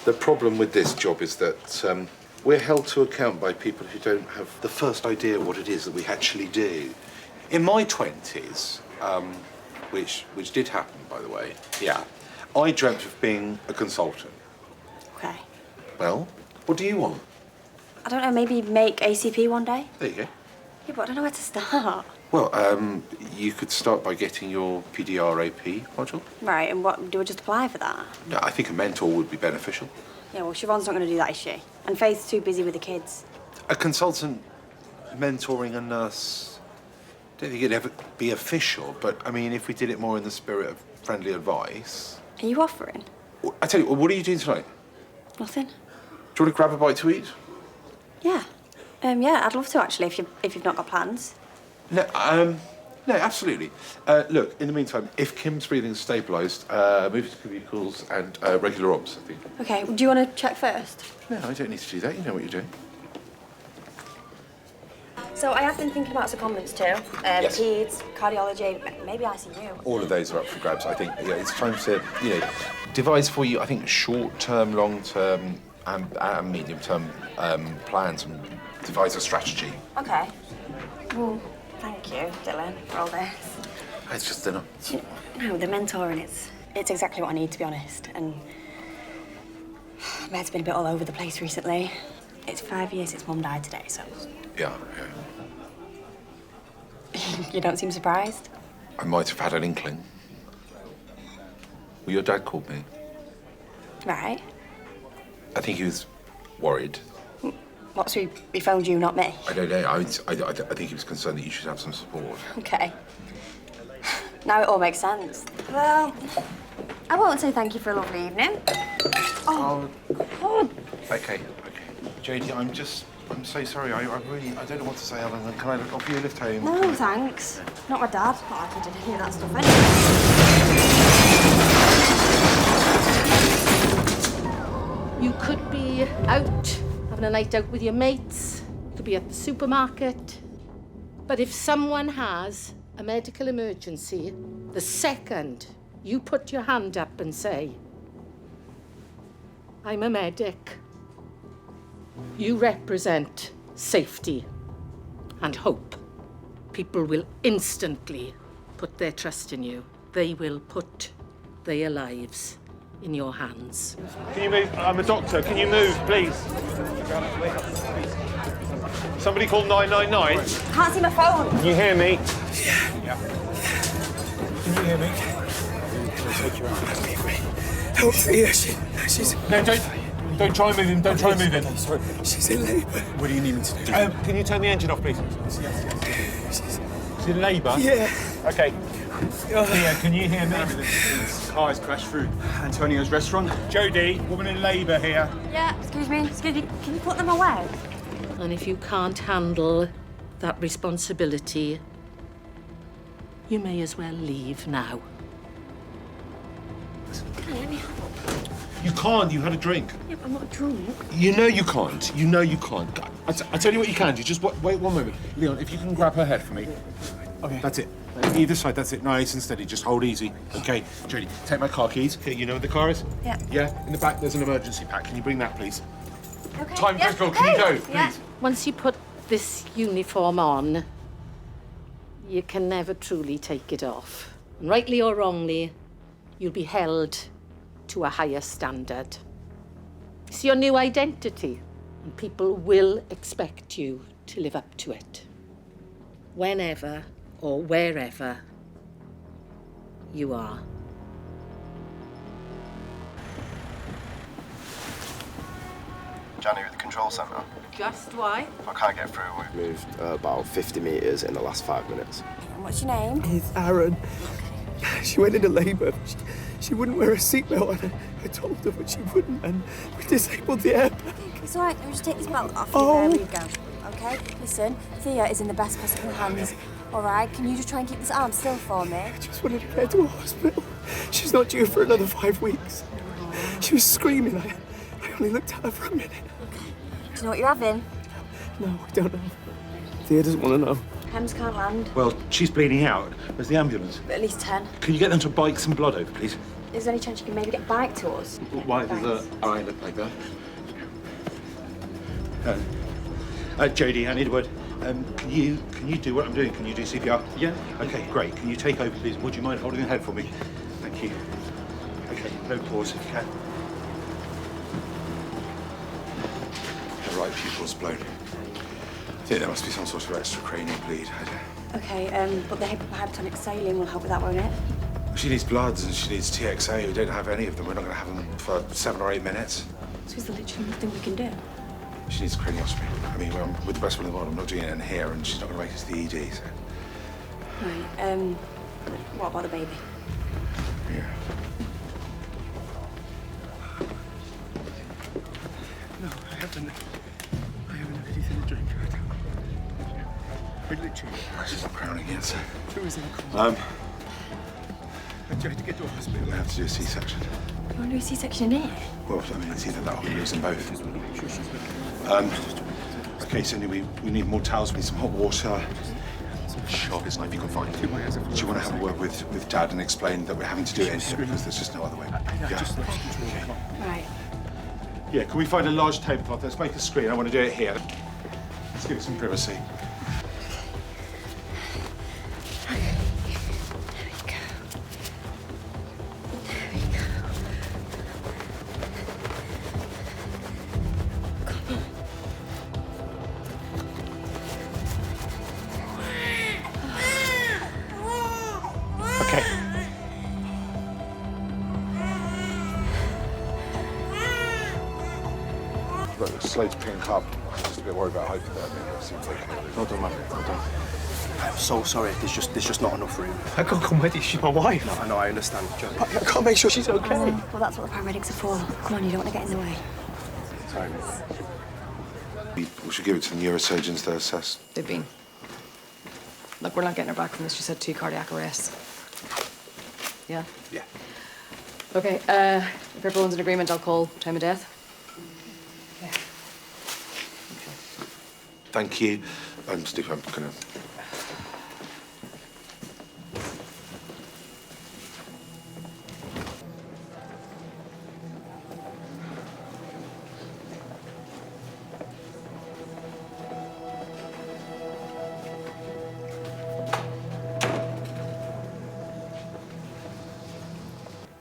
The problem with this job is that we're held to account by people who don't have the first idea what it is that we actually do. In my 20s, which did happen, by the way, yeah, I dreamt of being a consultant. Okay. Well, what do you want? I don't know, maybe make ACP one day? There you go. Yeah, but I don't know where to start. Well, you could start by getting your PDRAP module. Right, and what, do I just apply for that? No, I think a mentor would be beneficial. Yeah, well, Siobhan's not going to do that, is she? And Faith's too busy with the kids. A consultant mentoring a nurse, I don't think it'd ever be official, but, I mean, if we did it more in the spirit of friendly advice... Are you offering? I tell you, what are you doing tonight? Nothing. Do you want to grab a bite to eat? Yeah. Yeah, I'd love to, actually, if you've not got plans. No, absolutely. Look, in the meantime, if Kim's breathing's stabilised, move to cubicles and regular obs, I think. Okay, do you want to check first? No, I don't need to do that. You know what you're doing. So I have been thinking about secondments too. Yes. Peds, cardiology, maybe ICU. All of those are up for grabs, I think. Yeah, it's time to, devise for you, I think, short-term, long-term and medium-term plans and devise a strategy. Okay. Well, thank you, Dylan, for all this. It's just dinner. No, the mentoring, it's exactly what I need, to be honest. And my head's been a bit all over the place recently. It's 5 years since Mum died today, so... Yeah. You don't seem surprised? I might have had an inkling. Well, your dad called me. Right. I think he was worried. What, so he phoned you, not me? I don't know. I think he was concerned that you should have some support. Okay. Now it all makes sense. Well, I won't say thank you for a lovely evening. Oh. Okay. Jodie, I'm so sorry. I don't know what to say other than, can I offer you a lift home? No, thanks. Not my dad. Oh, I didn't hear that stuff anyway. You could be out, having a night out with your mates. You could be at the supermarket. But if someone has a medical emergency, the second you put your hand up and say, I'm a medic, you represent safety and hope. People will instantly put their trust in you. They will put their lives in your hands. Can you move? I'm a doctor. Can you move, please? Somebody call 999. Can't see my phone. Can you hear me? Yeah. Can you hear me? Take you out. Help Thea. She's... No, don't try moving. Don't try moving. Sorry. She's in labour. What do you need me to do? Can you turn the engine off, please? She's in labour? Yeah. Okay. Thea, can you hear me? This car has crashed through Antonio's restaurant. Jodie, woman in labour here. Yeah, excuse me. Can you put them away? And if you can't handle that responsibility, you may as well leave now. Can you let me help? You can't. You had a drink. Yeah, but I'm not drunk. You know you can't. You know you can't. I tell you what you can do. Just wait one moment. Leon, if you can grab her head for me. Okay. That's it. Either side, that's it. Nice and steady. Just hold easy. Okay. Jodie, take my car keys. Okay, you know where the car is? Yeah. Yeah? In the back, there's an emergency pack. Can you bring that, please? Okay. Time yeah. critical. Can you go, please? Yeah. Once you put this uniform on, you can never truly take it off. And rightly or wrongly, you'll be held to a higher standard. It's your new identity, and people will expect you to live up to it. Whenever or wherever you are. Johnny at the control centre. Just why? I can't get through. We've moved about 50 metres in the last 5 minutes. And what's your name? It's Aaron. She went into labour. She wouldn't wear a seatbelt, and I told her, but she wouldn't, and we disabled the airbag. It's all right. Let me just take this belt off. Oh. There we go. Okay? Listen, Thea is in the best possible hands. All right? Can you just try and keep this arm still for me? I just wanted to get her to a hospital. She's not due for another 5 weeks. She was screaming. I only looked at her for a minute. Do you know what you're having? No, I don't know. Thea doesn't want to know. Hems can't land. Well, she's bleeding out. Where's the ambulance? At least 10. Can you get them to bike some blood over, please? Is there any chance you can maybe get a bike to us? Why does Thanks. all right, look like that. Jodie, I need a word. Can you do what I'm doing? Can you do CPR? Yeah. Okay, great. Can you take over, please? Would you mind holding the head for me? Thank you. Okay, no pause if you can. Her right pupil's blown. I think there must be some sort of extracranial bleed. Okay, but the hypotonic saline will help with that, won't it? She needs bloods and she needs TXA. We don't have any of them. We're not going to have them for 7 or 8 minutes. So is there literally nothing we can do? She needs a craniotomy. I mean, with the best will in the world, I'm not doing it in here, and she's not going to make it to the ED, so... Right, what about the baby? Yeah. No, I haven't had anything to drink. I literally... She's not crowning yet, so... Who is in the corner? I tried to get to a hospital. We have to do a C-section. You want to do a C-section in here? Well, I mean, it's either that or we lose them both. Okay, so we need more towels, we need some hot water. Sharpest knife you can find. Do you want to have a word with Dad and explain that we're having to do it in here because there's just no other way? Yeah. Right. Yeah, can we find a large tablecloth? Let's make a screen. I want to do it here. Let's give it some privacy. Slow to pink up. I'm just a bit worried about hypothermia. It seems okay. Well done, man. Well done. I'm so sorry. There's just not enough room. I can't come with you. She's my wife. No, I know. I understand, Joe. I can't make sure she's okay. Well, that's what the paramedics are for. Come on, you don't want to get in the way. Sorry. We should give it to the neurosurgeons to assess. They've been. Look, we're not getting her back from this. She said 2 cardiac arrests. Yeah? Yeah. Okay, if everyone's in agreement, I'll call time of death. Thank you. Steve, I'm gonna...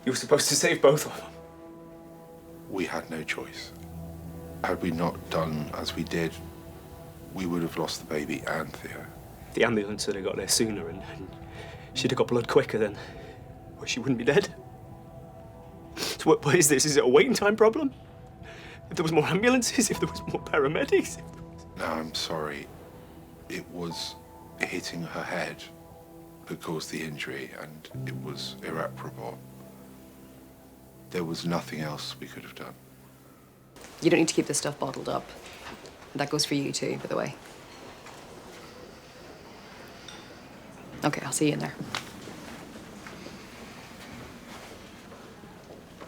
You were supposed to save both of them. We had no choice. Had we not done as we did, we would have lost the baby and Theo. The ambulance would have got there sooner and she'd have got blood quicker, then well, she wouldn't be dead. So what is this? Is it a waiting time problem? If there was more ambulances, if there was more paramedics? No, I'm sorry. It was hitting her head that caused the injury, and it was irreparable. There was nothing else we could have done. You don't need to keep this stuff bottled up. That goes for you too, by the way. Okay, I'll see you in there.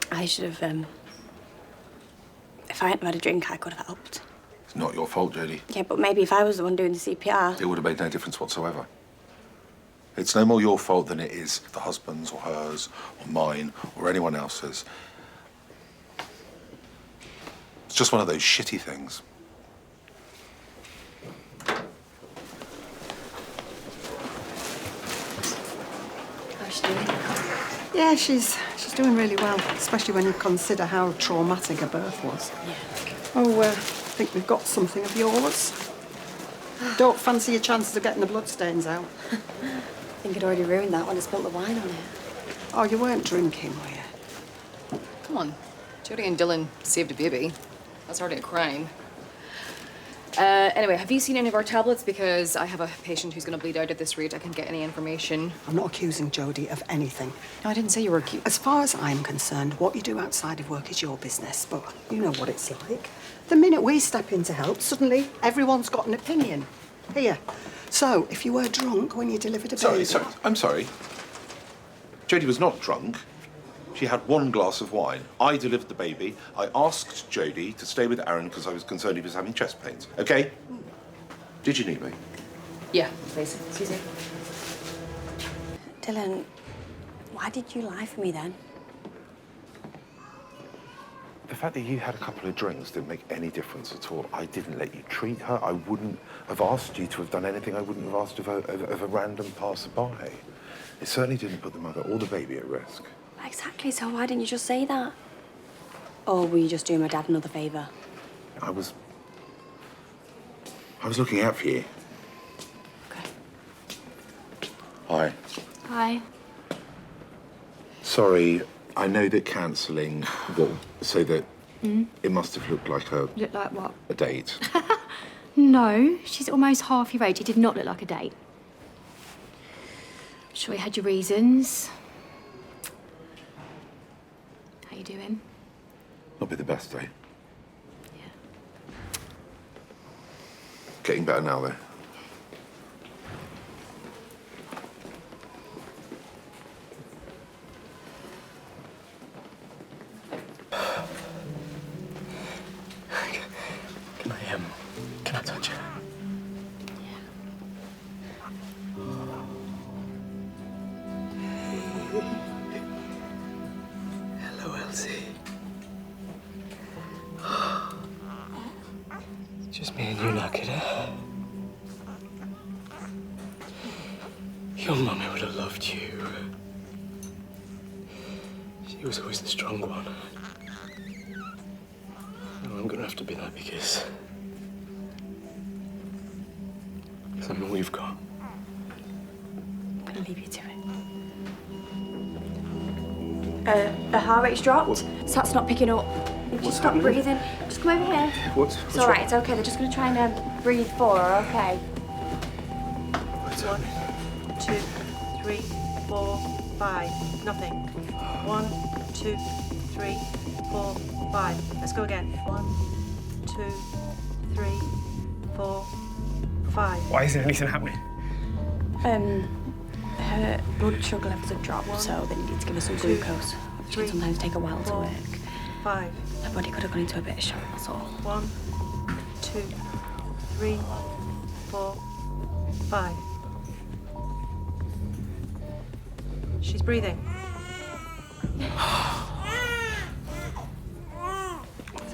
I should have, if I hadn't had a drink, I could have helped. It's not your fault, Jodie. Yeah, but maybe if I was the one doing the CPR... It would have made no difference whatsoever. It's no more your fault than it is the husband's or hers or mine or anyone else's. It's just one of those shitty things. How's she doing? Yeah, she's doing really well, especially when you consider how traumatic her birth was. Yeah. Oh, I think we've got something of yours. Don't fancy your chances of getting the bloodstains out. I think I'd already ruined that when I spilt the wine on it. Oh, you weren't drinking, were you? Come on. Jodie and Dylan saved a baby. That's hardly a crime. Anyway, have you seen any of our tablets? Because I have a patient who's going to bleed out at this rate. I can't get any information. I'm not accusing Jodie of anything. No, I didn't say you were cute. As far as I'm concerned, what you do outside of work is your business, but you know what it's like. The minute we step in to help, suddenly everyone's got an opinion. Here. So, if you were drunk when you delivered a baby... Sorry, I'm sorry. Jodie was not drunk. She had 1 glass of wine. I delivered the baby. I asked Jodie to stay with Aaron because I was concerned he was having chest pains. Okay? Did you need me? Yeah, please. Susie. Dylan, why did you lie for me then? The fact that you had a couple of drinks didn't make any difference at all. I didn't let you treat her. I wouldn't have asked you to have done anything I wouldn't have asked of a random passerby. It certainly didn't put the mother or the baby at risk. Exactly, so why didn't you just say that? Or were you just doing my dad another favour? I was looking out for you. Okay. Hi. Hi. Sorry, I know that cancelling, well, so that it must have looked like Look like what? a date. No, she's almost half your age. It did not look like a date. I'm sure you had your reasons. How you doing? Not be the best day. Yeah. Getting better now, though. Can I touch you? Hello, Elsie. Just me and you now, kiddo. Your mummy would have loved you. She was always the strong one. And I'm gonna have to be that because I'm all you've got. I'm gonna leave you to it. The heart rate's dropped, so that's not picking up. Just stop breathing. Just come over here. It's all right, it's okay. They're just gonna try and breathe for her, okay? 1, 2, 3, 4, 5. Nothing. 1, 2, 3, 4, 5. Let's go again. 1, 2, 3, 4, 5. Why isn't anything happening? Her blood sugar levels have dropped, so they need to give her some glucose. Which can sometimes take a while to work. 5. Her body could have gone into a bit of shock, that's all. 1, 2, 3, 4, 5. She's breathing. It's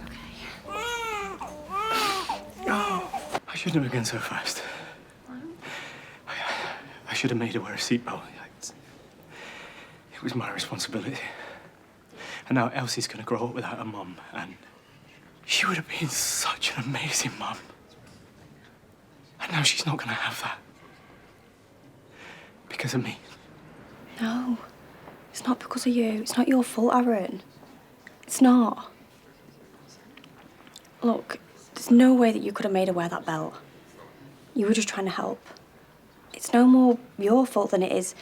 okay. I shouldn't have begun so fast. I should have made her wear a seatbelt. It was my responsibility. And now Elsie's going to grow up without a mum, and she would have been such an amazing mum. And now she's not going to have that. Because of me. No, it's not because of you. It's not your fault, Aaron. It's not. Look, there's no way that you could have made her wear that belt. You were just trying to help. It's no more your fault than it is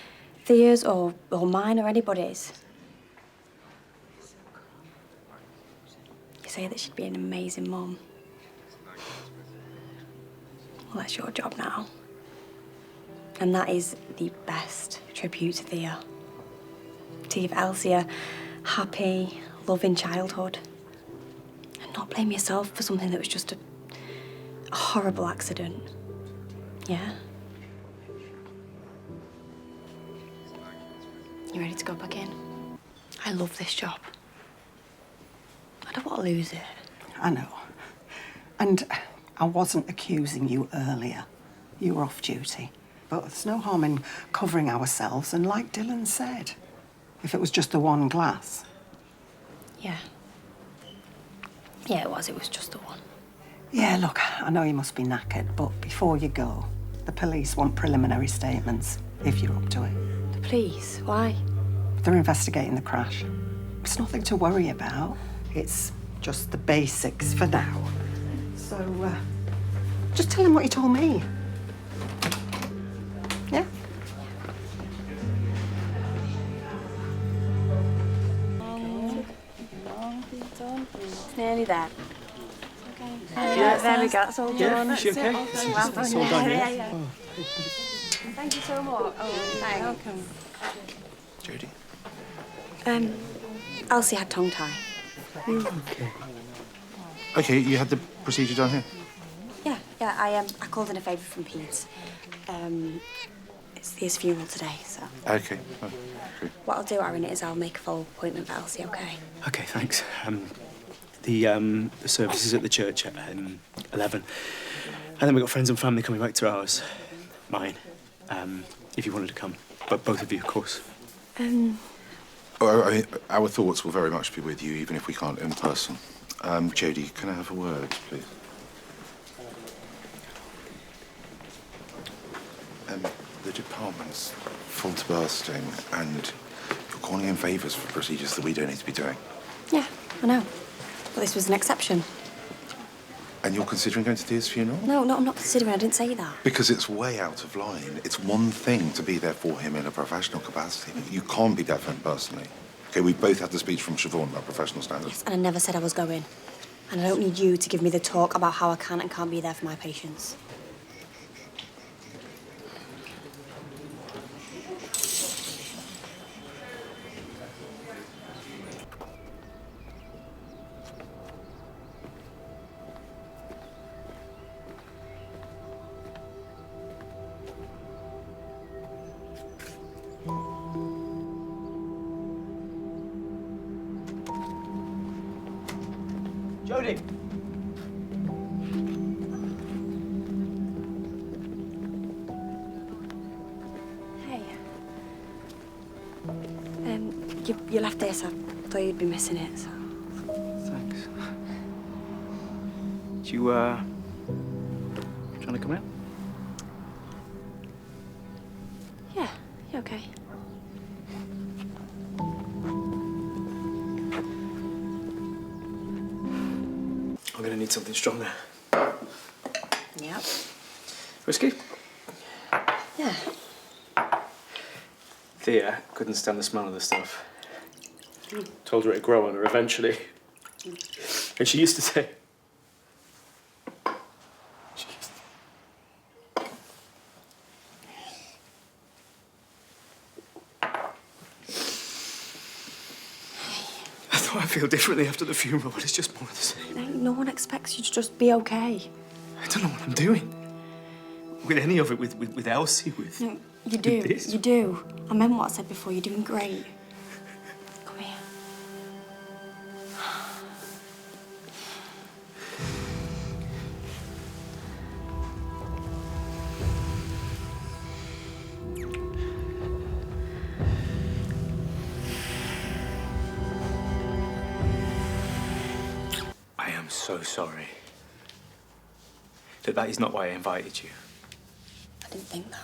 Thea's or mine or anybody's. You say that she'd be an amazing mum. Well, that's your job now. And that is the best tribute to Thea. To give Elsie a happy, loving childhood. And not blame yourself for something that was just a horrible accident. Yeah? You ready to go back in? I love this job. I don't want to lose it. I know. And I wasn't accusing you earlier. You were off duty. But there's no harm in covering ourselves, and like Dylan said, if it was just the one glass. Yeah. Yeah, it was. It was just the one. Yeah, look, I know you must be knackered, but before you go, the police want preliminary statements, if you're up to it. The police? Why? They're investigating the crash. It's nothing to worry about. It's just the basics for now. So, just tell them what you told me. Yeah? It's nearly there. Yeah, there we go. That's all done. Is she okay? It's all done, yeah? Thank you so much. Oh, thanks. Welcome. Jodie. Elsie had tongue tie. Okay, you had the procedure done here? Yeah. I called in a favour from Pete. It's Thea's funeral today, so... Okay. Oh, okay. What I'll do, Aaron, is I'll make a follow-up appointment for Elsie, okay? Okay, thanks. The service is at the church at 11. And then we've got friends and family coming back to ours. Mine. If you wanted to come. But both of you, of course. Oh, I mean, our thoughts will very much be with you, even if we can't in person. Jodie, can I have a word, please? The department's full to bursting, and you're calling in favours for procedures that we don't need to be doing. Yeah, I know. But this was an exception. And you're considering going to Thea's funeral? No, I'm not considering. I didn't say that. Because it's way out of line. It's one thing to be there for him in a professional capacity. You can't be there for him personally. Okay, we both had the speech from Siobhan about professional standards. Yes, and I never said I was going. And I don't need you to give me the talk about how I can and can't be there for my patients. Jodie! Hey. You left this. I thought you'd be missing it, so... Thanks. Do you, trying to come in? Yeah, you okay? I'm gonna need something stronger. Yep. Whiskey? Yeah. Thea couldn't stand the smell of the stuff. Told her it'd grow on her eventually. And she used to say... I thought I'd feel differently after the funeral, but it's just more of the same. No one expects you to just be okay. I don't know what I'm doing. With any of it, with Elsie, with... No, you do. This. You do. I meant what I said before. You're doing great. Come here. I am so sorry. That is not why I invited you. I didn't think that.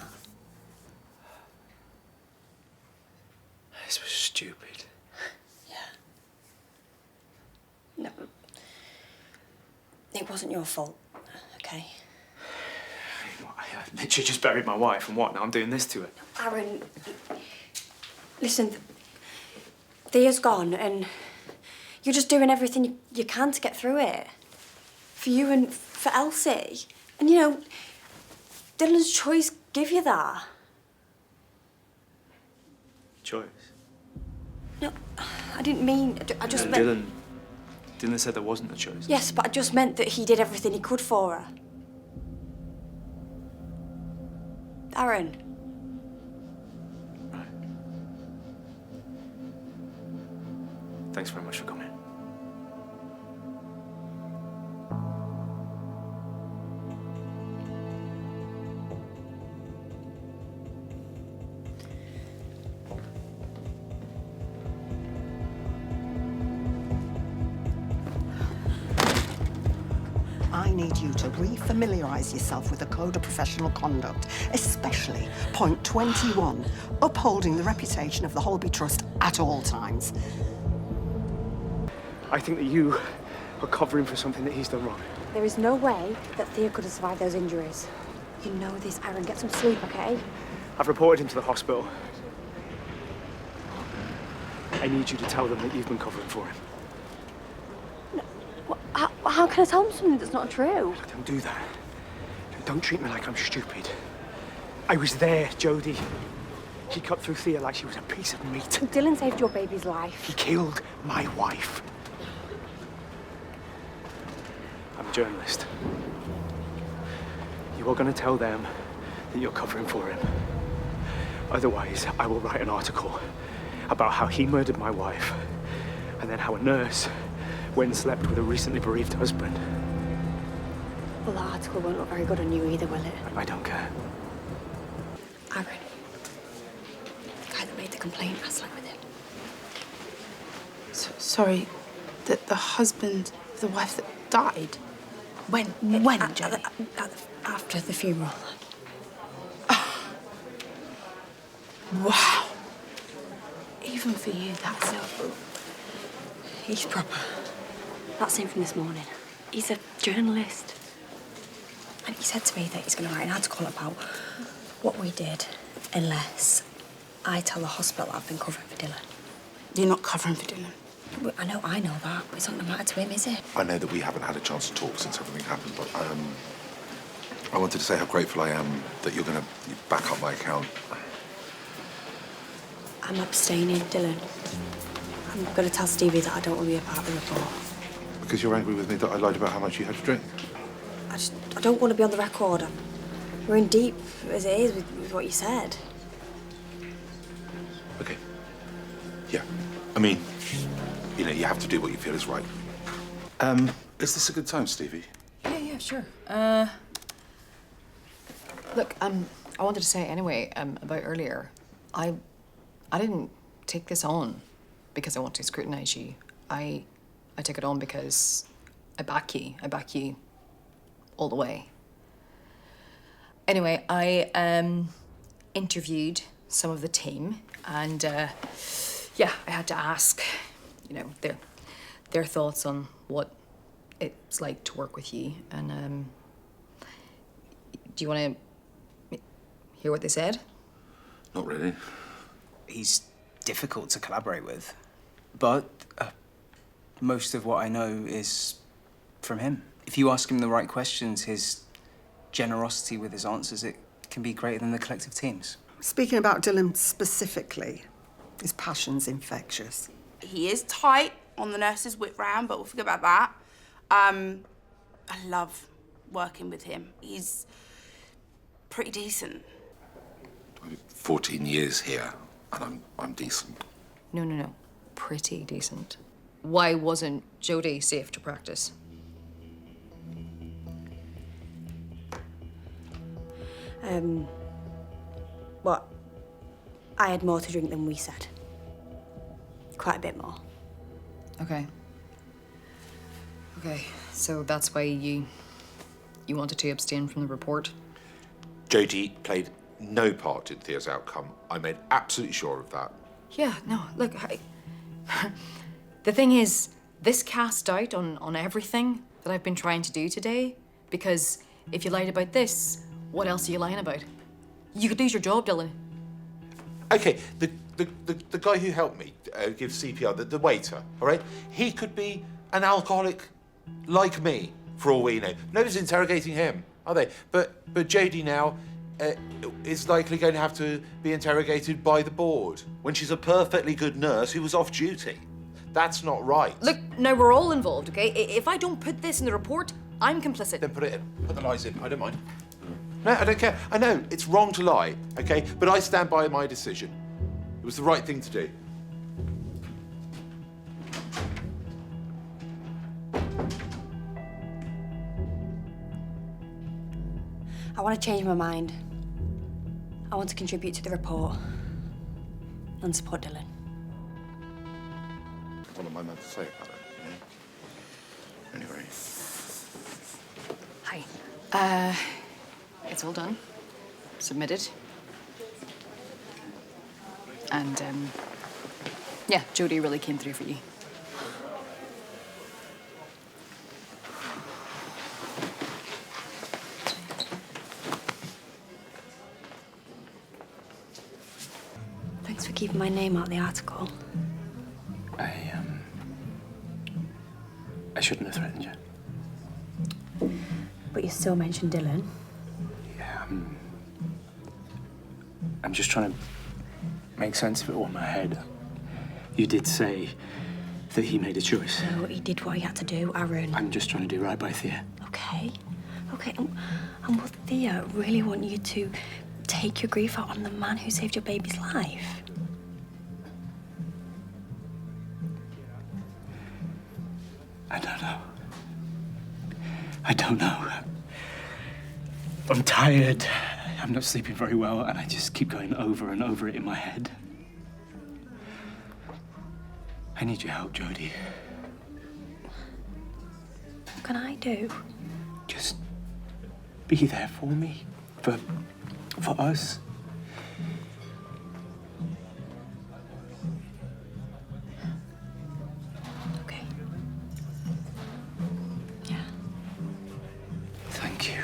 This was stupid. Yeah. No. It wasn't your fault, okay? I literally just buried my wife, and what? Now I'm doing this to her. Aaron, listen, Thea's gone, and you're just doing everything you can to get through it. For you and for Elsie. And, you know, Dylan's choice gave you that. Choice? No, I didn't mean... I just meant... Dylan said there wasn't a choice. Yes, but I just meant that he did everything he could for her. Aaron. Right. Thanks very much for coming. I need you to re-familiarise yourself with the Code of Professional Conduct, especially point 21, upholding the reputation of the Holby Trust at all times. I think that you are covering for something that he's done wrong. There is no way that Thea could have survived those injuries. You know this, Aaron. Get some sleep, okay? I've reported him to the hospital. I need you to tell them that you've been covering for him. How can I tell them something that's not true? Don't do that. Don't treat me like I'm stupid. I was there, Jodie. He cut through Thea like she was a piece of meat. Dylan saved your baby's life. He killed my wife. I'm a journalist. You are going to tell them that you're covering for him. Otherwise, I will write an article about how he murdered my wife, and then how a nurse went and slept with a recently bereaved husband. Well, that article won't look very good on you either, will it? I don't care. Aaron, the guy that made the complaint, I slept with him. Sorry, the husband, the wife that died? When, Jenny? After the funeral. Wow. Even for you, that's so... He's proper. That's him from this morning. He's a journalist. And he said to me that he's going to write an article about what we did unless I tell the hospital I've been covering for Dylan. You're not covering for Dylan? Well, I know that, but it's not going to matter to him, is it? I know that we haven't had a chance to talk since everything happened, but I wanted to say how grateful I am that you're going to back up my account. I'm abstaining, Dylan. I'm going to tell Stevie that I don't want to be a part of the report. Because you're angry with me that I lied about how much you had to drink? I don't want to be on the record. We're in deep as it is with what you said. Okay. Yeah. I mean, you know, you have to do what you feel is right. Is this a good time, Stevie? Yeah, sure. Look, I wanted to say anyway, about earlier. I didn't take this on because I want to scrutinize you. I took it on because I back you. I back you all the way. Anyway, I interviewed some of the team, and yeah, I had to ask, you know, their thoughts on what it's like to work with you. And do you want to hear what they said? Not really. He's difficult to collaborate with, but most of what I know is from him. If you ask him the right questions, his generosity with his answers, it can be greater than the collective team's. Speaking about Dylan specifically, his passion's infectious. He is tight on the nurse's whip round, but we'll forget about that. I love working with him. He's pretty decent. 14 years here, and I'm decent. No. Pretty decent. Why wasn't Jodie safe to practice? What? I had more to drink than we said. Quite a bit more. Okay, so that's why you wanted to abstain from the report? Jodie played no part in Thea's outcome. I made absolutely sure of that. Yeah, no, look, the thing is, this cast doubt on everything that I've been trying to do today, because if you lied about this, what else are you lying about? You could lose your job, Dylan. Okay, the guy who helped me give CPR, the waiter, all right? He could be an alcoholic like me, for all we know. Nobody's interrogating him, are they? But Jodie now is likely going to have to be interrogated by the board when she's a perfectly good nurse who was off duty. That's not right. Look, now we're all involved, okay? If I don't put this in the report, I'm complicit. Then put it in. Put the lies in. I don't mind. No, I don't care. I know, it's wrong to lie, okay? But I stand by my decision. It was the right thing to do. I want to change my mind. I want to contribute to the report and support Dylan. What am I meant to say about it? Anyway. Hi. It's all done. Submitted. And, yeah, Jodie really came through for you. Thanks for keeping my name out of the article. I shouldn't have threatened you. But you still mentioned Dylan. Yeah, I'm just trying to make sense of it all in my head. You did say that he made a choice. No, he did what he had to do, Aaron. I'm just trying to do right by Thea. Okay. And will Thea really want you to take your grief out on the man who saved your baby's life? I don't know. I don't know. I'm tired. I'm not sleeping very well, and I just keep going over and over it in my head. I need your help, Jodie. What can I do? Just be there for me. For us. Okay. Yeah. Thank you.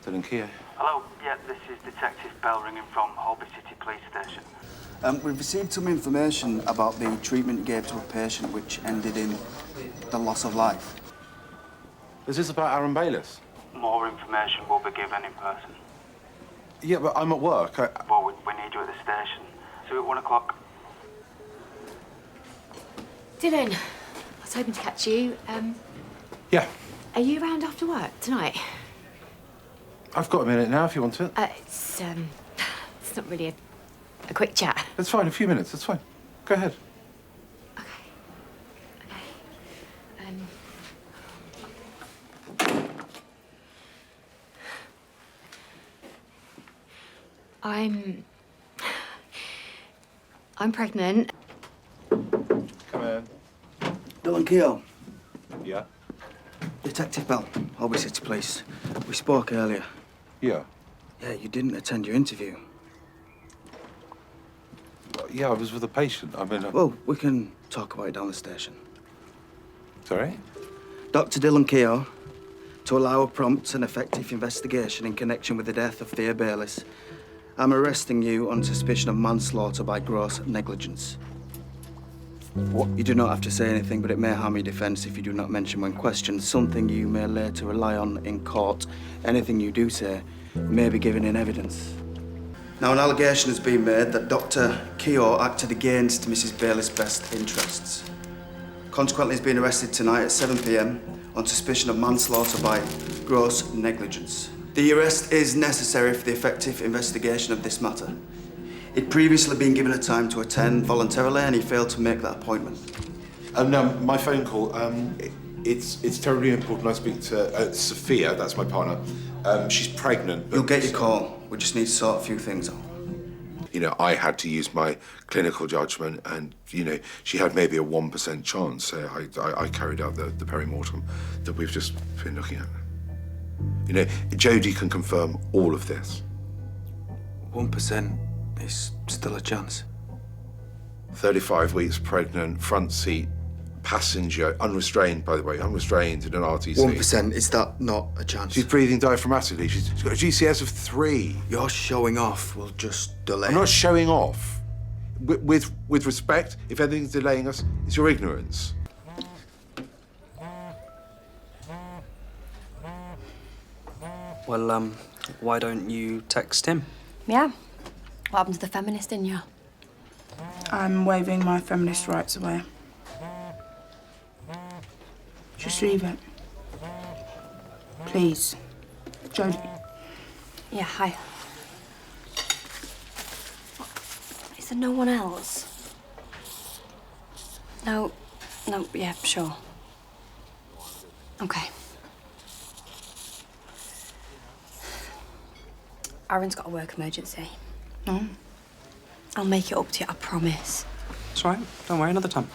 Dylan Keogh. Hello, yeah, this is Detective Bell ringing from Holby City Police Station. We've received some information about the treatment you gave to a patient which ended in the loss of life. Is this about Aaron Bayliss? More information will be given in person. Yeah, but I'm at work. Well, we need you at the station. So at 1 o'clock. Dylan, I was hoping to catch you. Yeah. Are you around after work tonight? I've got a minute now if you want it. It's not really a quick chat. It's fine, a few minutes, it's fine. Go ahead. I'm pregnant. Come in. Dylan Keogh. Yeah? Detective Bell, Holby City Police. We spoke earlier. Yeah. Yeah, you didn't attend your interview. Yeah, I was with a patient. I mean... Well, we can talk about it down the station. Sorry? Dr. Dylan Keogh, to allow a prompt and effective investigation in connection with the death of Thea Bayliss, I'm arresting you on suspicion of manslaughter by gross negligence. You do not have to say anything, but it may harm your defence if you do not mention when questioned something you may later rely on in court. Anything you do say may be given in evidence. Now, an allegation has been made that Dr. Keogh acted against Mrs. Bayliss' best interests. Consequently, he's been arrested tonight at 7 p.m. on suspicion of manslaughter by gross negligence. The arrest is necessary for the effective investigation of this matter. He'd previously been given a time to attend voluntarily, and he failed to make that appointment. My phone call, it's terribly important I speak to Sophia, that's my partner. She's pregnant, but... You'll get your call. We just need to sort a few things out. You know, I had to use my clinical judgment and, you know, she had maybe a 1% chance, so I carried out the peri-mortem that we've just been looking at. You know, Jodie can confirm all of this. 1% is still a chance. 35 weeks pregnant, front seat, passenger, unrestrained, by the way, unrestrained in an RTC. 1%, is that not a chance? She's breathing diaphragmatically. She's got a GCS of 3. You're showing off. We'll just delay. I'm not showing off. With respect, if anything's delaying us, it's your ignorance. Well, why don't you text him? Yeah. What happened to the feminist in you? I'm waving my feminist rights away. Just leave it. Please. Jodie. Yeah, hi. Is there no one else? No, yeah, sure. Okay. Aaron's got a work emergency. No. I'll make it up to you, I promise. It's all right. Don't worry, another time.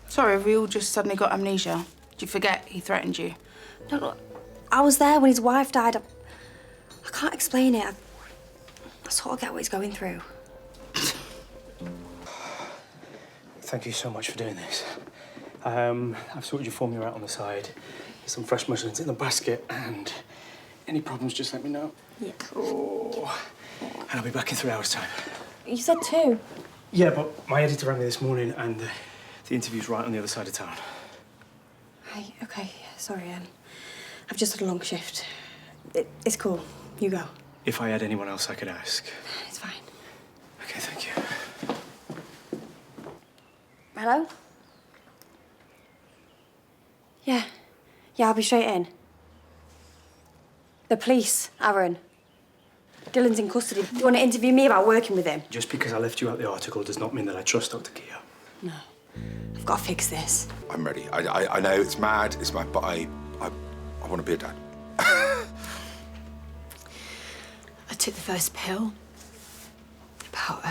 Sorry, have we all just suddenly got amnesia? Did you forget he threatened you? No, look, I was there when his wife died. I can't explain it. I sort of get what he's going through. Thank you so much for doing this. I've sorted your formula out on the side. There's some fresh muslins in the basket, and any problems, just let me know. Yeah. Oh. And I'll be back in 3 hours' time. You said 2. Yeah, but my editor rang me this morning, and the interview's right on the other side of town. Hey, okay, sorry, I've just had a long shift. It's cool. You go. If I had anyone else I could ask. It's fine. Okay, thank you. Hello? Yeah, I'll be straight in. The police, Aaron. Dylan's in custody. Do you want to interview me about working with him? Just because I left you out the article does not mean that I trust Dr. Keogh. No. I've got to fix this. I'm ready. I know it's mad, but I want to be a dad. I took the first pill about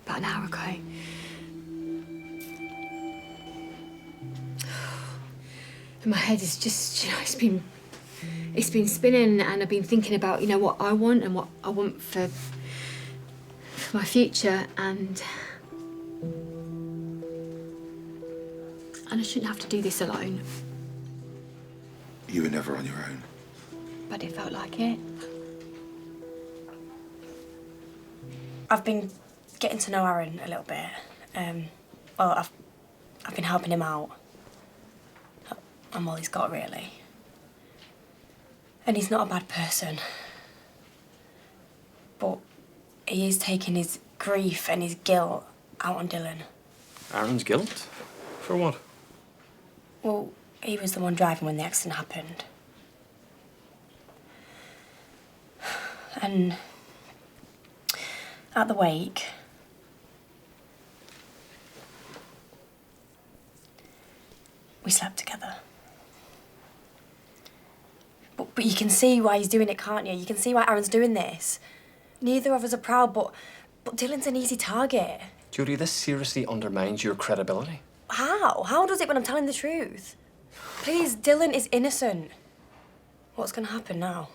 an hour ago. And my head is just, it's been spinning, and I've been thinking about, what I want and what I want for my future, and I shouldn't have to do this alone. You were never on your own. But it felt like it. I've been getting to know Aaron a little bit. I've been helping him out. I'm all he's got, really. And he's not a bad person. But he is taking his grief and his guilt out on Dylan. Aaron's guilt? For what? Well, he was the one driving when the accident happened. And at the wake, we slept together. But you can see why he's doing it, can't you? You can see why Aaron's doing this. Neither of us are proud, but Dylan's an easy target. Judy, this seriously undermines your credibility. How? How does it when I'm telling the truth? Please, Dylan is innocent. What's going to happen now?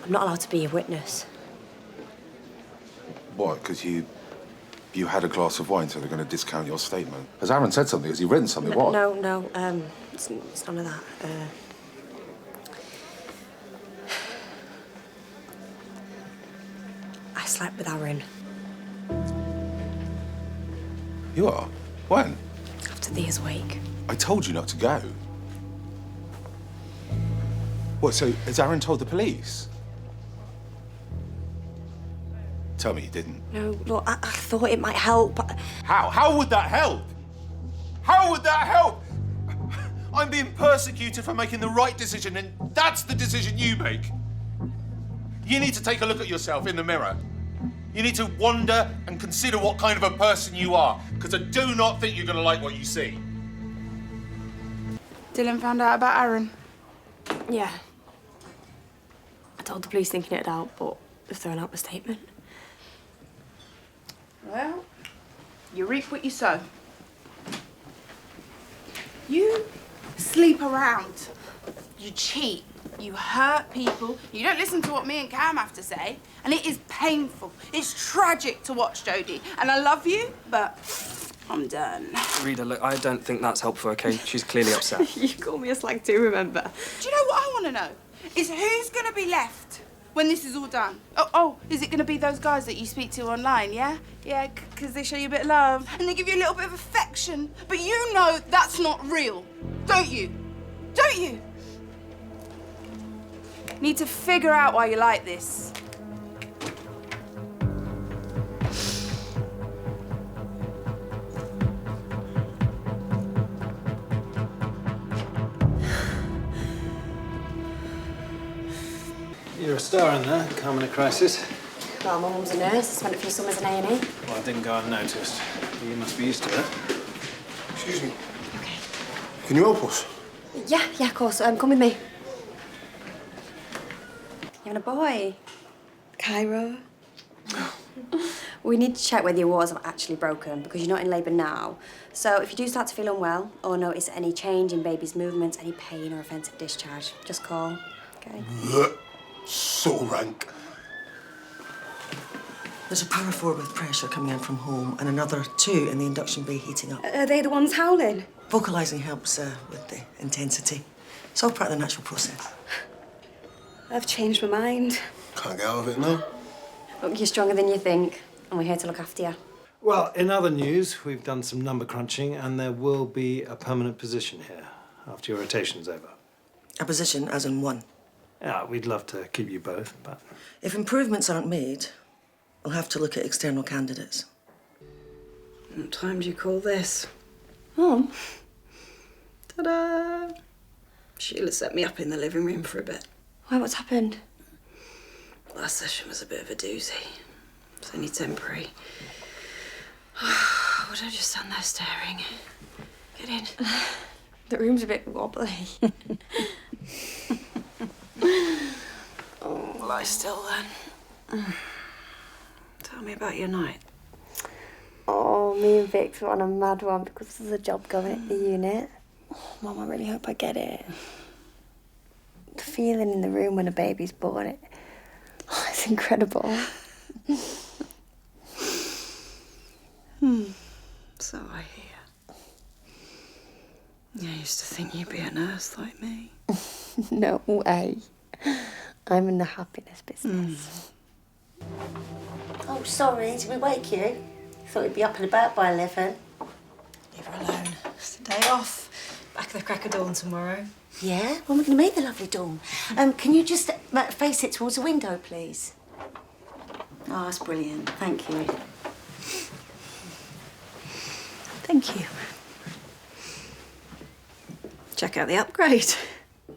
I'm not allowed to be a witness. What? Because you had a glass of wine, so they're going to discount your statement. Has Aaron said something? Has he written something? What? No. It's none of that. I slept with Aaron. You are? When? After Thea's wake. I told you not to go. What, so has Aaron told the police? Tell me you didn't. No, look, I thought it might help. How? How would that help? How would that help? I'm being persecuted for making the right decision, and that's the decision you make. You need to take a look at yourself in the mirror. You need to wonder and consider what kind of a person you are, because I do not think you're going to like what you see. Dylan found out about Aaron. Yeah. I told the police thinking it out, but they've thrown out the statement. Well, you reap what you sow. You sleep around. You cheat. You hurt people. You don't listen to what me and Cam have to say. And it is painful. It's tragic to watch, Jodie. And I love you, but I'm done. Rita, look, I don't think that's helpful, okay? She's clearly upset. You call me a slag too, remember? Do you know what I want to know? Is who's going to be left when this is all done? Oh, is it going to be those guys that you speak to online, yeah? Yeah, because they show you a bit of love and they give you a little bit of affection. But you know that's not real, don't you? Don't you? Need to figure out why you're like this. You're a star in there, calming a crisis. Well, my mum's a nurse. I spent a few summers in A&E. Well, I didn't go unnoticed. You must be used to it. Excuse me. Okay. Can you help us? Yeah, of course. Come with me. You having a boy? Cairo? We need to check whether your waters are actually broken because you're not in labour now. So if you do start to feel unwell or notice any change in baby's movements, any pain or offensive discharge, just call, okay? So rank. There's a power 4 with pressure coming in from home and another 2 in the induction bay heating up. Are they the ones howling? Vocalising helps with the intensity. It's all part of the natural process. I've changed my mind. Can't get out of it now. Look, you're stronger than you think, and we're here to look after you. Well, in other news, we've done some number crunching and there will be a permanent position here after your rotation's over. A position as in one? Yeah, we'd love to keep you both, but... If improvements aren't made, we'll have to look at external candidates. What time do you call this? Mum? Ta-da! Sheila set me up in the living room for a bit. Why, what's happened? Last session was a bit of a doozy. It's only temporary. Would I just stand there staring? Get in. The room's a bit wobbly. Oh, lie still then. Tell me about your night. Oh, me and Vix were on a mad one because there's a job going at the unit. Oh, Mum, I really hope I get it. The feeling in the room when a baby's born, it's incredible. So I hear. I used to think you'd be a nurse like me. No way. I'm in the happiness business. Oh, sorry, did we wake you? Thought you'd be up and about by 11. Leave her alone. It's a day off. Back at the crack of dawn tomorrow. Yeah? When are we going to meet the lovely Dawn? Can you just face it towards the window, please? Oh, that's brilliant. Thank you. Thank you. Check out the upgrade.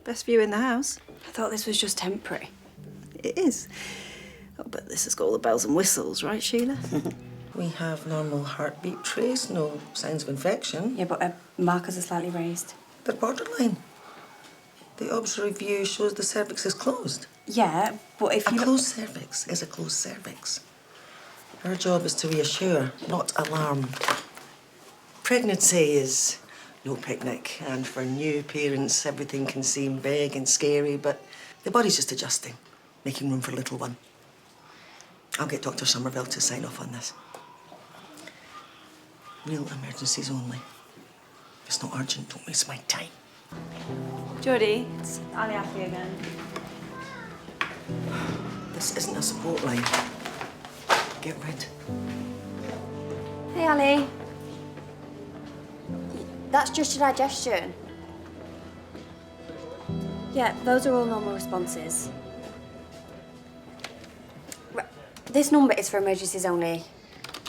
Best view in the house. I thought this was just temporary. It is. Oh, but this has got all the bells and whistles, right, Sheila? We have normal heartbeat trace, no signs of infection. Yeah, but markers are slightly raised. They're borderline. The observatory view shows the cervix is closed. Yeah, but if A closed cervix is a closed cervix. Our job is to reassure, not alarm. Pregnancy is no picnic, and for new parents, everything can seem big and scary, but the body's just adjusting, making room for little one. I'll get Dr. Somerville to sign off on this. Real emergencies only. If it's not urgent, don't waste my time. Jodie, it's Ali Afi again. This isn't a support line. Get rid. Hey, Ali. That's just your digestion. Yeah, those are all normal responses. This number is for emergencies only.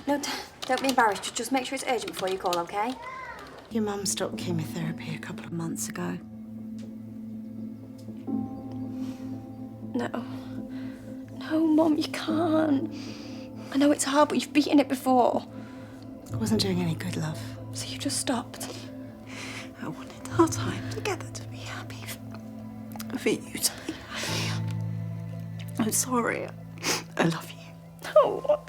No, don't be embarrassed. Just make sure it's urgent before you call, okay? Your mum stopped chemotherapy a couple of months ago. No. No, Mum, you can't. I know it's hard, but you've beaten it before. I wasn't doing any good, love. So you just stopped. I wanted our time together to be happy. For you to be happy. I'm sorry. I love you. No.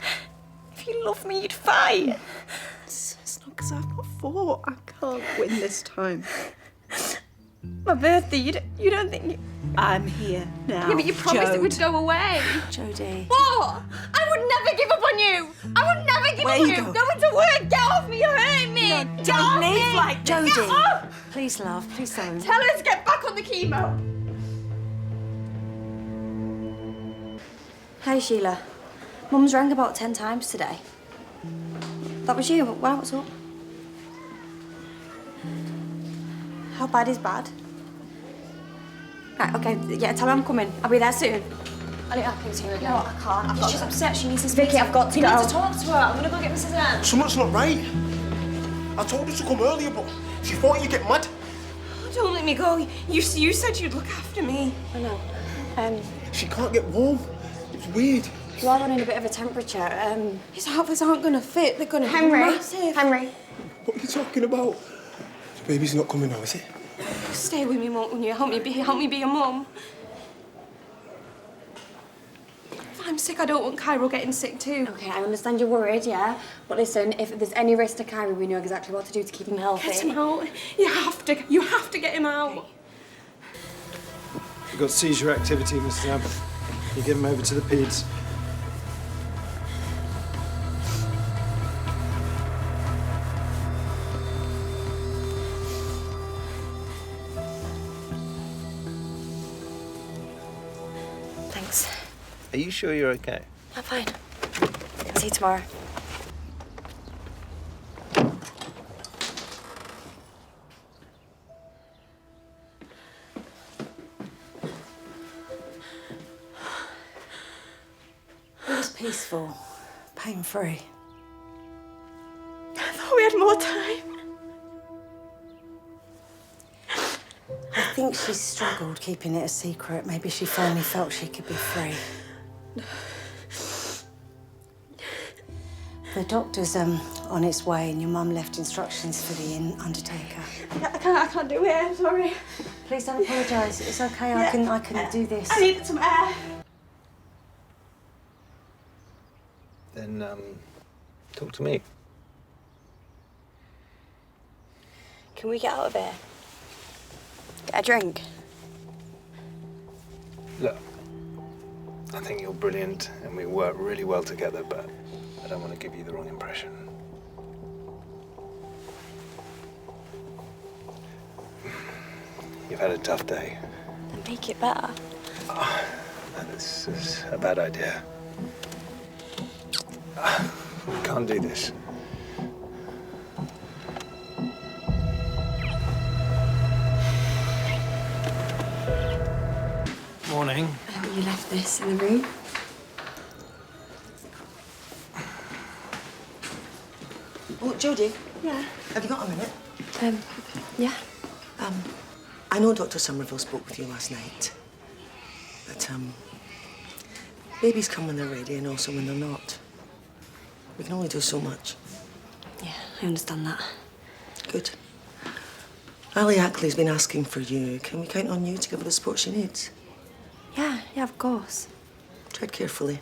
If you love me, you'd fight. It's not because I've not fought. I can't win this time. My birthday, you don't think you... I'm here now. Yeah, but you promised it would go away. Jodie. What? I would never give up on you. I would never give up on you. Go. Going to work. Get off me. You're hurting me. No, Get don't off leave me. like Get Jodie. off. Please, love. Please don't. Tell her to get back on the chemo. Hi, Sheila. Mum's rang about 10 times today. That was you. Wow, what's up? How bad is bad? Right, okay, yeah, tell her I'm coming. I'll be there soon. Ali, I'll come to you again. No, I can't. She's upset. She needs to speak. Vicky, I've got to go. You need to talk to her. I'm gonna go get Mrs. Ann. Something's not right. I told her to come earlier, but she thought you'd get mad. Don't let me go. You said you'd look after me. I know. She can't get warm. It's weird. You are running a bit of a temperature. His outfits aren't gonna fit. They're gonna Henry. be massive. Henry. What are you talking about? The baby's not coming now, is it? Stay with me, won't you? Help me be a mum. If I'm sick, I don't want Cairo getting sick too. Okay, I understand you're worried, yeah? But listen, if there's any risk to Kyrie, we know exactly what to do to keep him healthy. Get him out. You have to get him out. Okay. We've got seizure activity, Mr. Abbott. You get him over to the peds. Thanks. Are you sure you're okay? I'm fine. See you tomorrow. It was peaceful, pain-free. I thought we had more time. I think she struggled keeping it a secret. Maybe she finally felt she could be free. The doctor's on its way, and your mum left instructions for the undertaker. I can't do it. I'm sorry. Please don't apologise. It's okay. I can do this. I need some air. Then, talk to me. Can we get out of here? Get a drink? Look, I think you're brilliant and we work really well together, but I don't want to give you the wrong impression. You've had a tough day. Then make it better. This is a bad idea. We can't do this. Morning. You left this in the room? Oh, Jodie. Yeah. Have you got a minute? Yeah. I know Dr. Somerville spoke with you last night, but, babies come when they're ready and also when they're not. We can only do so much. Yeah, I understand that. Good. Ali Ackley's been asking for you. Can we count on you to give her the support she needs? Yeah, of course. Tread carefully.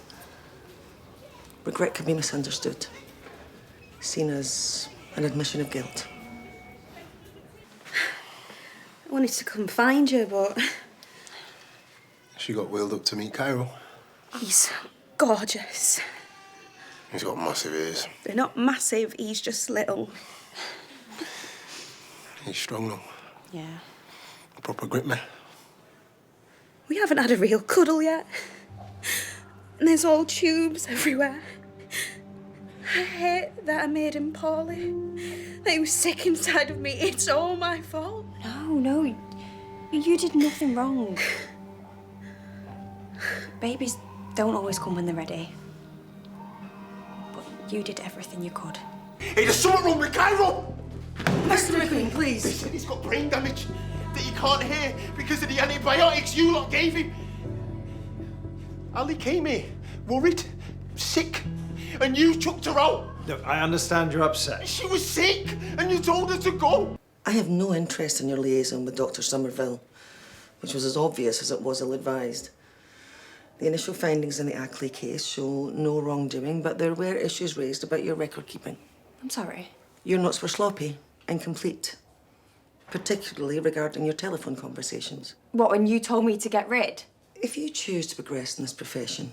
Regret can be misunderstood, seen as an admission of guilt. I wanted to come find you, but... She got wheeled up to meet Cairo. He's gorgeous. He's got massive ears. They're not massive, he's just little. He's strong though. Yeah. Proper grip me. We haven't had a real cuddle yet. And there's all tubes everywhere. I hate that I made him poorly. That he was sick inside of me. It's all my fault. No. You did nothing wrong. Babies don't always come when they're ready. But you did everything you could. Hey, there's something wrong with Cairo! Mr. McQueen, please. They said he's got brain damage that he can't hear because of the antibiotics you lot gave him. Ali came here, worried, sick, and you chucked her out. Look, I understand you're upset. She was sick, and you told her to go. I have no interest in your liaison with Dr. Somerville, which was as obvious as it was ill-advised. The initial findings in the Ackley case show no wrongdoing, but there were issues raised about your record-keeping. I'm sorry. Your notes were sloppy, incomplete, particularly regarding your telephone conversations. What, when you told me to get rid? If you choose to progress in this profession,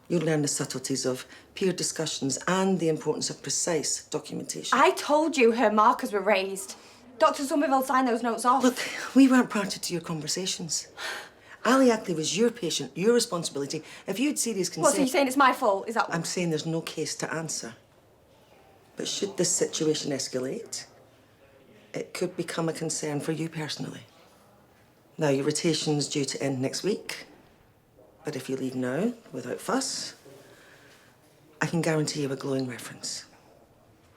you'll learn the subtleties of peer discussions and the importance of precise documentation. I told you her markers were raised. Dr. Somerville signed those notes off. Look, we weren't party to your conversations. Ali Ackley was your patient, your responsibility. If you had serious concern... What, so you're saying it's my fault? Is that... I'm saying there's no case to answer. But should this situation escalate, it could become a concern for you personally. Now, your rotation's due to end next week. But if you leave now, without fuss, I can guarantee you a glowing reference.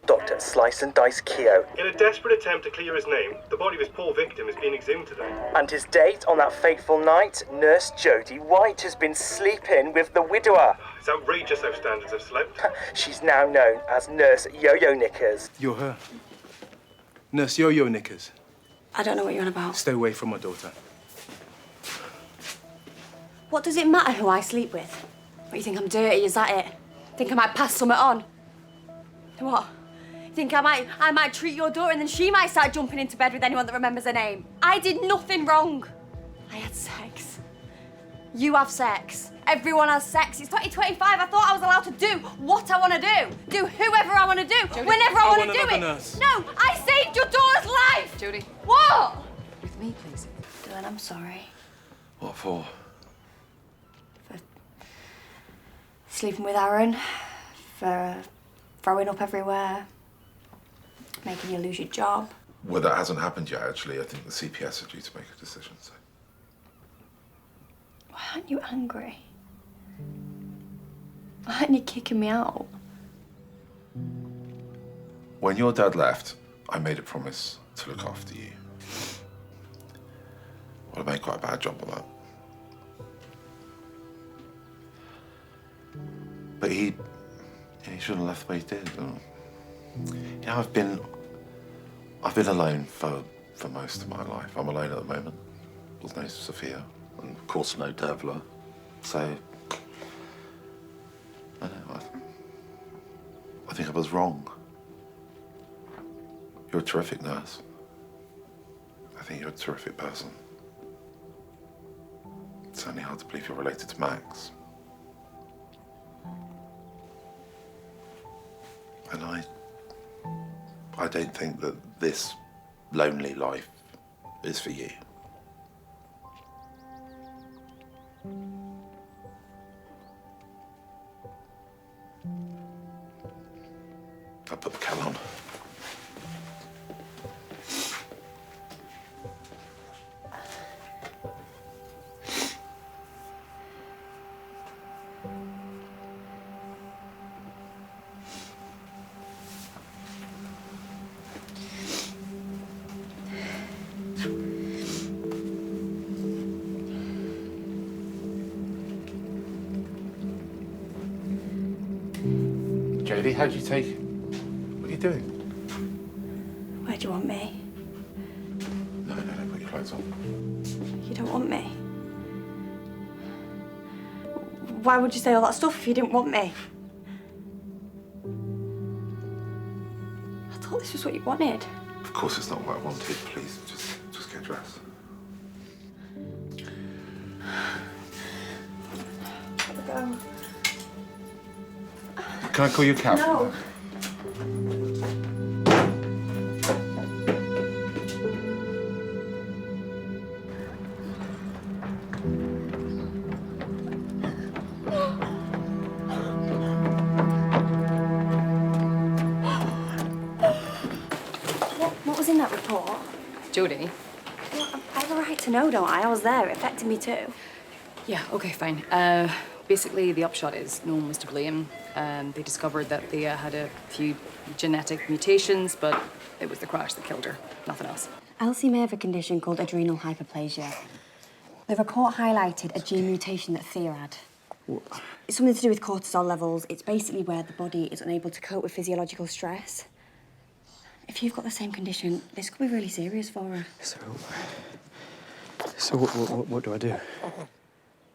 Dr. Slice and Dice Keogh. In a desperate attempt to clear his name, the body of his poor victim has been exhumed today. And his date on that fateful night, Nurse Jodie White has been sleeping with the widower. It's outrageous how standards have slipped. She's now known as Nurse Yo-Yo Knickers. You're her. Nurse Yo-Yo Knickers. I don't know what you're on about. Stay away from my daughter. What does it matter who I sleep with? What, you think I'm dirty, is that it? Think I might pass something on? What? Think I might treat your daughter and then she might start jumping into bed with anyone that remembers her name? I did nothing wrong. I had sex. You have sex. Everyone has sex. It's 2025. I thought I was allowed to do what I want to do. Do whoever I want to do, whenever I want to do it. Nurse. No, I saved your daughter's life. Jodie. What? With me, please. Dylan, I'm sorry. What for? Sleeping with Aaron, for throwing up everywhere, making you lose your job. Well, that hasn't happened yet, actually. I think the CPS are due to make a decision, so... Why aren't you angry? Why aren't you kicking me out? When your dad left, I made a promise to look after you. Well, I made quite a bad job of that. But he shouldn't have left the way he did. You know, I've been alone for most of my life. I'm alone at the moment. There's no Sophia, and of course no Devla. So, I don't know, I think I was wrong. You're a terrific nurse. I think you're a terrific person. It's only hard to believe you're related to Max. And I don't think that this lonely life is for you. I'll put the kettle on. Jodie, how'd you take it? What are you doing? Where do you want me? No, put your clothes on. You don't want me? Why would you say all that stuff if you didn't want me? I thought this was what you wanted. Of course it's not what I wanted. Please, just get dressed. Gotta go. Can I call you a cab? No. What was in that report? Jodie? Well, I have a right to know, don't I? I was there. It affected me too. Yeah, okay, fine. Basically, the upshot is no one was to blame. They discovered that Thea had a few genetic mutations, but it was the crash that killed her, nothing else. Elsie may have a condition called adrenal hyperplasia. The report highlighted a gene mutation that Thea had. It's something to do with cortisol levels. It's basically where the body is unable to cope with physiological stress. If you've got the same condition, this could be really serious for her. So what do I do?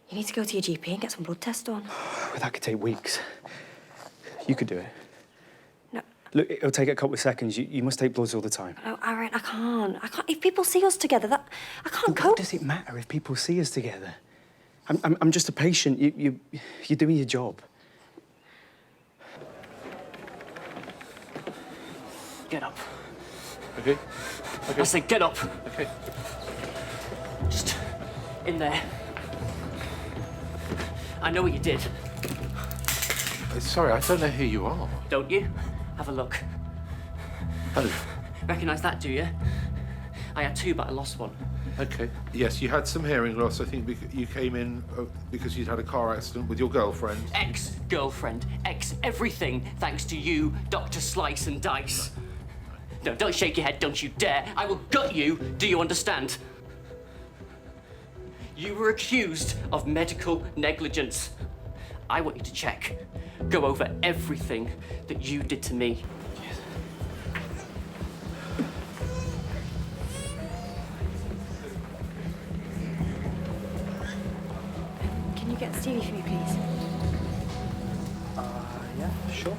You need to go to your GP and get some blood tests done. Well, that could take weeks. You could do it. No. Look, it'll take a couple of seconds. You must take bloods all the time. No, Aaron, I can't. If people see us together, I can't cope. What does it matter if people see us together? I'm just a patient. You're doing your job. Get up. Okay. I say get up. Okay. Just in there. I know what you did. Sorry, I don't know who you are. Don't you? Have a look. Oh. Recognise that, do you? I had two, but I lost one. Okay. Yes, you had some hearing loss. I think you came in because you'd had a car accident with your girlfriend. Ex-girlfriend. Ex-everything, thanks to you, Dr. Slice and Dice. No, don't shake your head, don't you dare. I will gut you, do you understand? You were accused of medical negligence. I want you to check. Go over everything that you did to me. Can you get Stevie for me, please? Yeah, sure.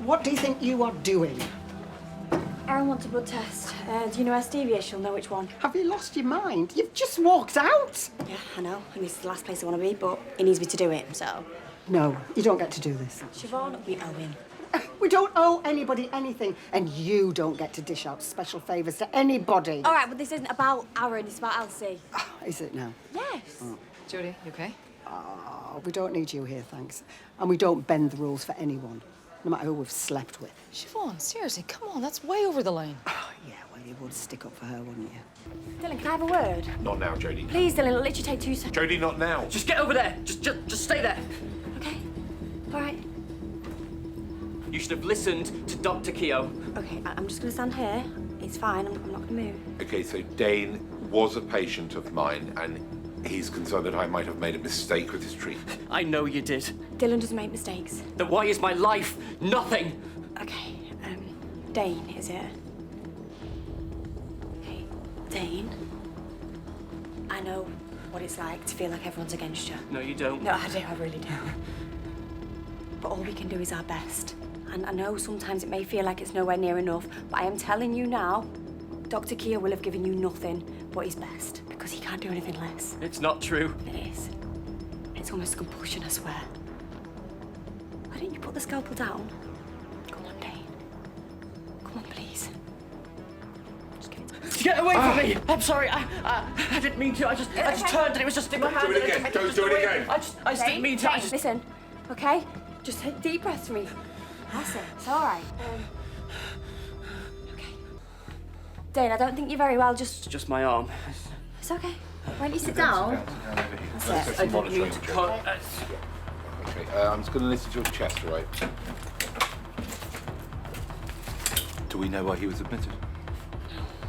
What do you think you are doing? Aaron wants a blood test. Do you know where Stevie is? She'll know which one. Have you lost your mind? You've just walked out. Yeah, I know. And this is the last place I want to be, but he needs me to do it, so... No, you don't get to do this. Siobhan, we owe him. We don't owe anybody anything, and you don't get to dish out special favours to anybody. All right, but this isn't about Aaron, it's about Elsie. Is it now? Yes. Oh. Jodie, you okay? Oh, we don't need you here, thanks. And we don't bend the rules for anyone, no matter who we've slept with. Siobhan, seriously, come on, that's way over the line. Oh, yeah, well, you would stick up for her, wouldn't you? Dylan, can I have a word? Not now, Jodie. Please, Dylan, it'll literally take 2 seconds. Jodie, not now. Just get over there. Just stay there. Okay. All right. You should have listened to Dr. Keogh. Okay, I'm just going to stand here. It's fine. I'm not going to move. Okay, so Dane, was a patient of mine, and he's concerned that I might have made a mistake with his treatment. I know you did. Dylan doesn't make mistakes. Then why is my life nothing? Okay, Dane, is it? Okay, Dane. I know what it's like to feel like everyone's against you. No, you don't. No, I do, I really do. But all we can do is our best. And I know sometimes it may feel like it's nowhere near enough, but I am telling you now, Dr. Keogh will have given you nothing but his best, because he can't do anything less. It's not true. It is. It's almost a compulsion, I swear. Why don't you put the scalpel down? Come on, Dane. Come on, please. Just give it to me. Get away from me! I'm sorry, I didn't mean to. I just turned and it was just in my hand. Do it again. Don't do it again. I just didn't mean to. Dane, listen, okay? Just take deep breaths for me. That's it. It's all right. Okay. Dane, I don't think you're very well. It's just my arm. It's okay. Why don't you sit down? That's it. I didn't mean to cut. Okay, I'm just going to listen to your chest, all right? Do we know why he was admitted?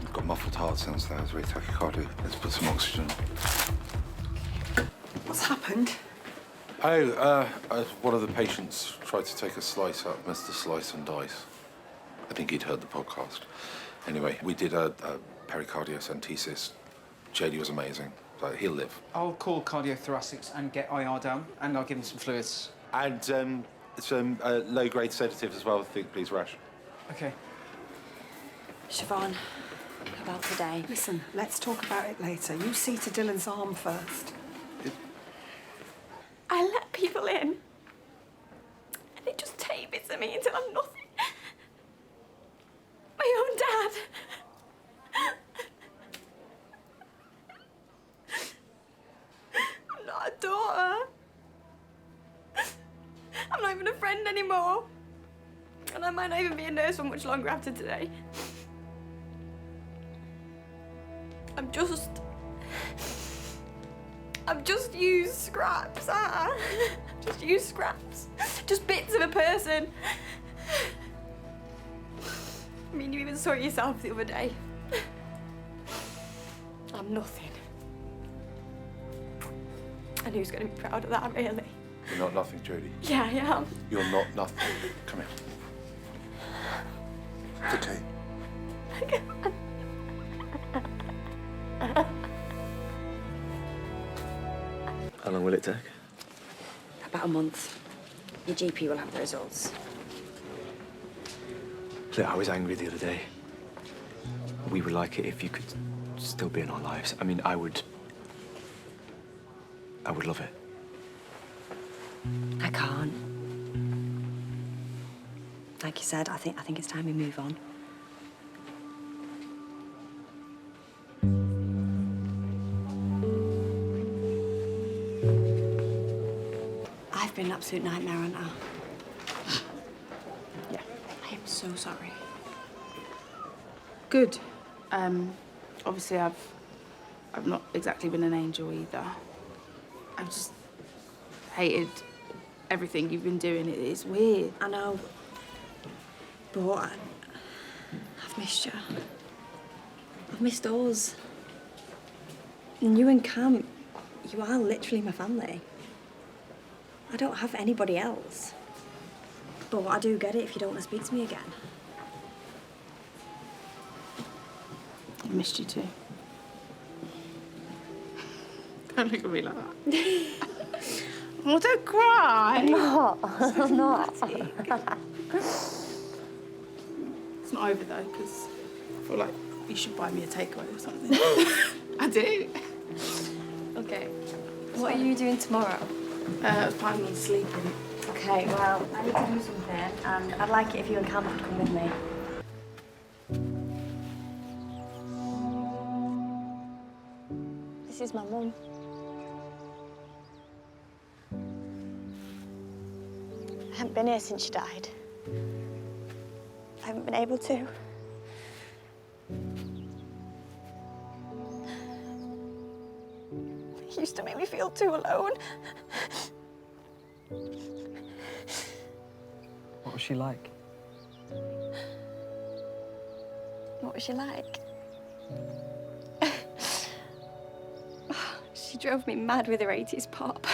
He's got muffled heart sounds there. It's very tachycardic. Let's put some oxygen. What's happened? Oh, one of the patients tried to take a slice out of Mr. Slice and Dice. I think he'd heard the podcast. Anyway, we did a pericardiocentesis. JD was amazing. So he'll live. I'll call cardiothoracics and get IR down, and I'll give him some fluids. And some low-grade sedatives as well, I think, please, Rash. Okay. Siobhan, about today. Listen, let's talk about it later. You see to Dylan's arm first. I let people in, and they just take bits of me until I'm nothing. My own dad. I'm not a daughter. I'm not even a friend anymore. And I might not even be a nurse for much longer after today. I've just used scraps, Just used scraps. Just bits of a person. I mean, you even saw it yourself the other day. I'm nothing. And who's going to be proud of that, really? You're not nothing, Jodie. Yeah, I am. You're not nothing. Come here. It's okay. How long will it take? About a month. Your GP will have the results. Look, I was angry the other day. We would like it if you could still be in our lives. I mean, I would love it. I can't. Like you said, I think it's time we move on. I've been an absolute nightmare, haven't I? Yeah. I am so sorry. Good. Obviously, I've not exactly been an angel either. I've just hated everything you've been doing. It's weird. I know. But I've missed you. I've missed us. And you and Cam, you are literally my family. I don't have anybody else. But I do get it if you don't want to speak to me again. I missed you too. Don't look at me like that. Oh, don't cry. I'm not. I'm not. It's not over though, because I feel like you should buy me a takeaway or something. I do. Okay. What are you doing tomorrow? I was planning on sleeping. Okay, well, I need to do something, and I'd like it if you and Cam could come with me. This is my mum. I haven't been here since she died. I haven't been able to. It used to make me feel too alone. What was she like? What was she like? drove me mad with her 80s pop.